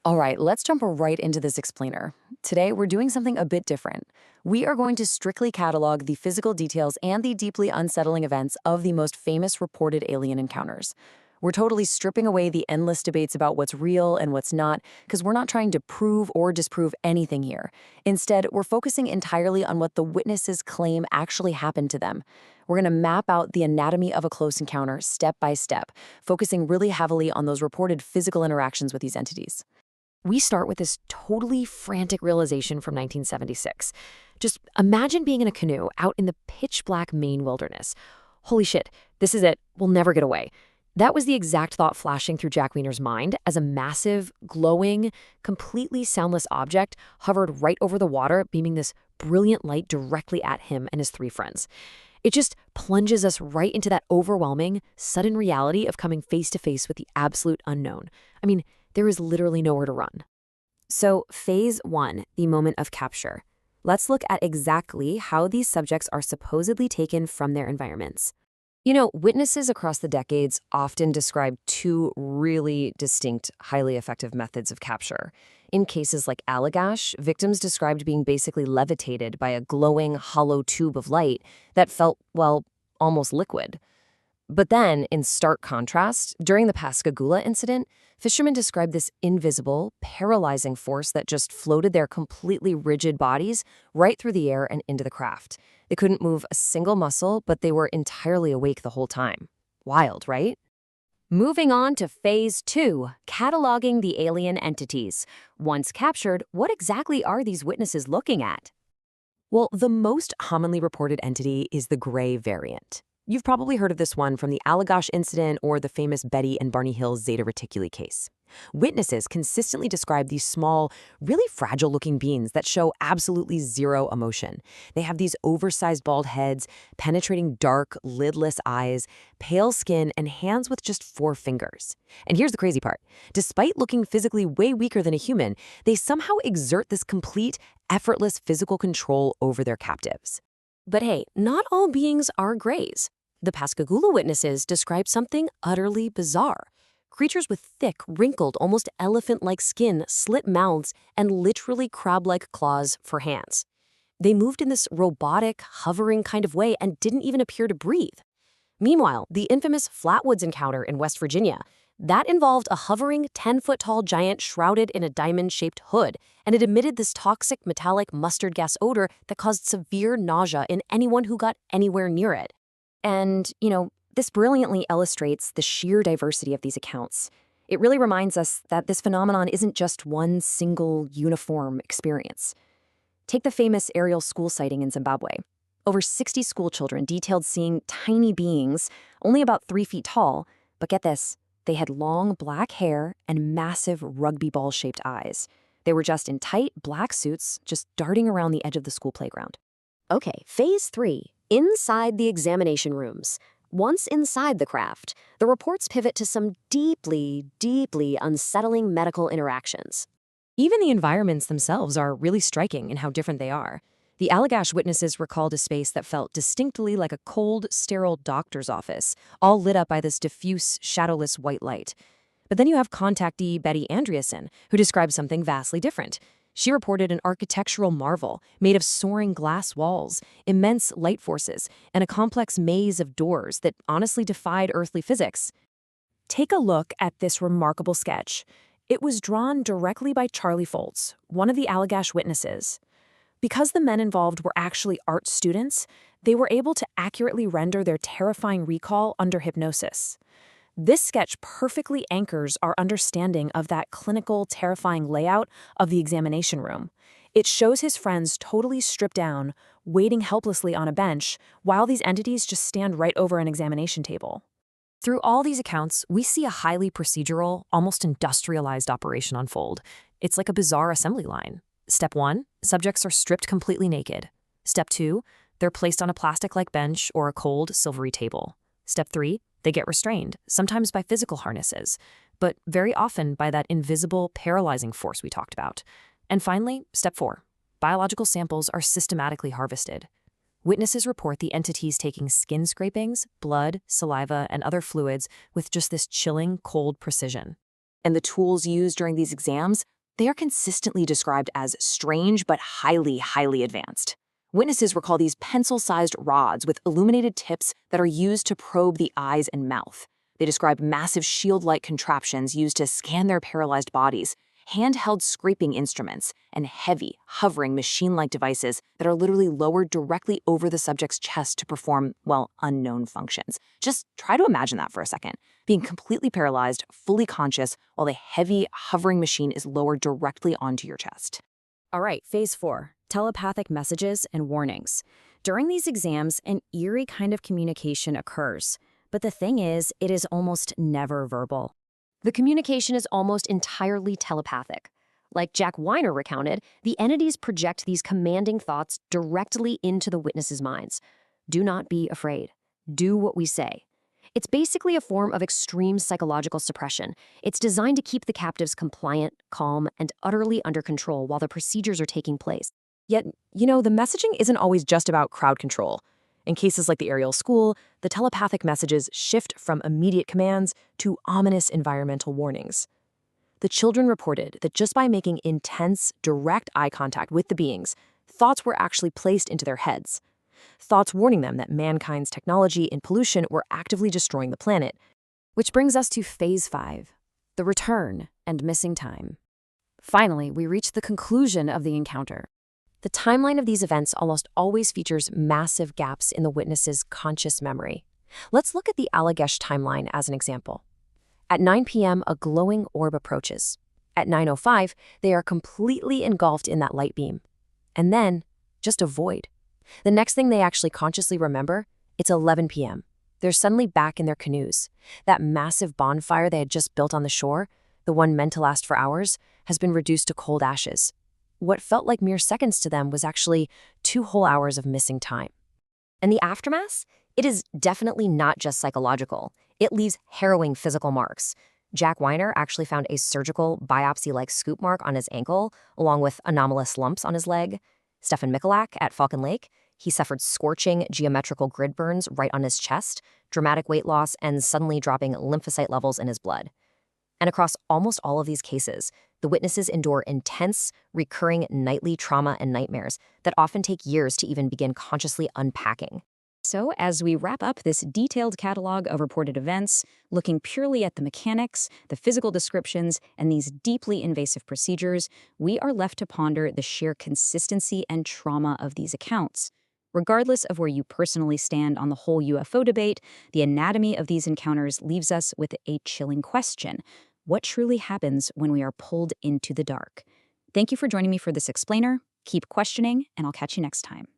All right, let's jump right into this explainer. Today, we're doing something a bit different. We are going to strictly catalog the physical details and the deeply unsettling events of the most famous reported alien encounters. We're totally stripping away the endless debates about what's real and what's not, because we're not trying to prove or disprove anything here. Instead, we're focusing entirely on what the witnesses claim actually happened to them. We're going to map out the anatomy of a close encounter step by step, focusing really heavily on those reported physical interactions with these entities. We start with this totally frantic realization from 1976. Just imagine being in a canoe out in the pitch black Maine wilderness. Holy shit, this is it. We'll never get away. That was the exact thought flashing through Jack Wiener's mind as a massive, glowing, completely soundless object hovered right over the water, beaming this brilliant light directly at him and his three friends. It just plunges us right into that overwhelming, sudden reality of coming face to face with the absolute unknown. I mean, there is literally nowhere to run. So, phase 1, the moment of capture. Let's look at exactly how these subjects are supposedly taken from their environments. Witnesses across the decades often describe two really distinct, highly effective methods of capture. In cases like Allagash, victims described being basically levitated by a glowing, hollow tube of light that felt, well, almost liquid. But then, in stark contrast, during the Pascagoula incident, fishermen described this invisible, paralyzing force that just floated their completely rigid bodies right through the air and into the craft. They couldn't move a single muscle, but they were entirely awake the whole time. Wild, right? Moving on to phase 2, cataloging the alien entities. Once captured, what exactly are these witnesses looking at? Well, the most commonly reported entity is the gray variant. You've probably heard of this one from the Allagash incident or the famous Betty and Barney Hill Zeta Reticuli case. Witnesses consistently describe these small, really fragile-looking beings that show absolutely zero emotion. They have these oversized bald heads, penetrating dark, lidless eyes, pale skin, and hands with just 4 fingers. And here's the crazy part. Despite looking physically way weaker than a human, they somehow exert this complete, effortless physical control over their captives. But hey, not all beings are grays. The Pascagoula witnesses describe something utterly bizarre. Creatures with thick, wrinkled, almost elephant-like skin, slit mouths, and literally crab-like claws for hands. They moved in this robotic, hovering kind of way and didn't even appear to breathe. Meanwhile, the infamous Flatwoods encounter in West Virginia, that involved a hovering 10-foot-tall giant shrouded in a diamond-shaped hood, and it emitted this toxic metallic mustard gas odor that caused severe nausea in anyone who got anywhere near it. And, this brilliantly illustrates the sheer diversity of these accounts. It really reminds us that this phenomenon isn't just one single, uniform experience. Take the famous aerial school sighting in Zimbabwe. Over 60 school children detailed seeing tiny beings, only about 3 feet tall, but get this, they had long black hair and massive rugby ball-shaped eyes. They were just in tight black suits, just darting around the edge of the school playground. Okay, phase 3, inside the examination rooms. Once inside the craft, the reports pivot to some deeply, deeply unsettling medical interactions. Even the environments themselves are really striking in how different they are. The Allagash witnesses recalled a space that felt distinctly like a cold, sterile doctor's office, all lit up by this diffuse, shadowless white light. But then you have contactee Betty Andreasen, who described something vastly different. She reported an architectural marvel made of soaring glass walls, immense light forces, and a complex maze of doors that honestly defied earthly physics. Take a look at this remarkable sketch. It was drawn directly by Charlie Foltz, one of the Allagash witnesses. Because the men involved were actually art students, they were able to accurately render their terrifying recall under hypnosis. This sketch perfectly anchors our understanding of that clinical, terrifying layout of the examination room. It shows his friends totally stripped down, waiting helplessly on a bench, while these entities just stand right over an examination table. Through all these accounts, we see a highly procedural, almost industrialized operation unfold. It's like a bizarre assembly line. Step 1, subjects are stripped completely naked. Step 2, they're placed on a plastic-like bench or a cold, silvery table. Step 3, they get restrained, sometimes by physical harnesses, but very often by that invisible, paralyzing force we talked about. And finally, step 4, biological samples are systematically harvested. Witnesses report the entities taking skin scrapings, blood, saliva, and other fluids with just this chilling, cold precision. And the tools used during these exams, They are consistently described as strange but highly, highly advanced. Witnesses recall these pencil-sized rods with illuminated tips that are used to probe the eyes and mouth. They describe massive shield-like contraptions used to scan their paralyzed bodies, handheld scraping instruments, and heavy, hovering machine-like devices that are literally lowered directly over the subject's chest to perform, well, unknown functions. Just try to imagine that for a second. Being completely paralyzed, fully conscious, while a heavy, hovering machine is lowered directly onto your chest. All right, phase 4, telepathic messages and warnings. During these exams, an eerie kind of communication occurs. But the thing is, it is almost never verbal. The communication is almost entirely telepathic. Like Jack Weiner recounted, the entities project these commanding thoughts directly into the witnesses' minds. Do not be afraid. Do what we say. It's basically a form of extreme psychological suppression. It's designed to keep the captives compliant, calm, and utterly under control while the procedures are taking place. Yet, the messaging isn't always just about crowd control. In cases like the Ariel School, the telepathic messages shift from immediate commands to ominous environmental warnings. The children reported that just by making intense, direct eye contact with the beings, thoughts were actually placed into their heads. Thoughts warning them that mankind's technology and pollution were actively destroying the planet. Which brings us to phase 5, the return and missing time. Finally, we reach the conclusion of the encounter. The timeline of these events almost always features massive gaps in the witness's conscious memory. Let's look at the Allagash timeline as an example. At 9 p.m., a glowing orb approaches. At 9:05, they are completely engulfed in that light beam. And then, just a void. The next thing they actually consciously remember, it's 11 p.m. They're suddenly back in their canoes. That massive bonfire they had just built on the shore, the one meant to last for hours, has been reduced to cold ashes. What felt like mere seconds to them was actually 2 whole hours of missing time. And the aftermath? It is definitely not just psychological. It leaves harrowing physical marks. Jack Weiner actually found a surgical, biopsy-like scoop mark on his ankle, along with anomalous lumps on his leg. Stefan Michalak at Falcon Lake, he suffered scorching geometrical grid burns right on his chest, dramatic weight loss, and suddenly dropping lymphocyte levels in his blood. And across almost all of these cases, the witnesses endure intense, recurring nightly trauma and nightmares that often take years to even begin consciously unpacking. So, as we wrap up this detailed catalog of reported events, looking purely at the mechanics, the physical descriptions, and these deeply invasive procedures, we are left to ponder the sheer consistency and trauma of these accounts. Regardless of where you personally stand on the whole UFO debate, the anatomy of these encounters leaves us with a chilling question. What truly happens when we are pulled into the dark? Thank you for joining me for this explainer. Keep questioning, and I'll catch you next time.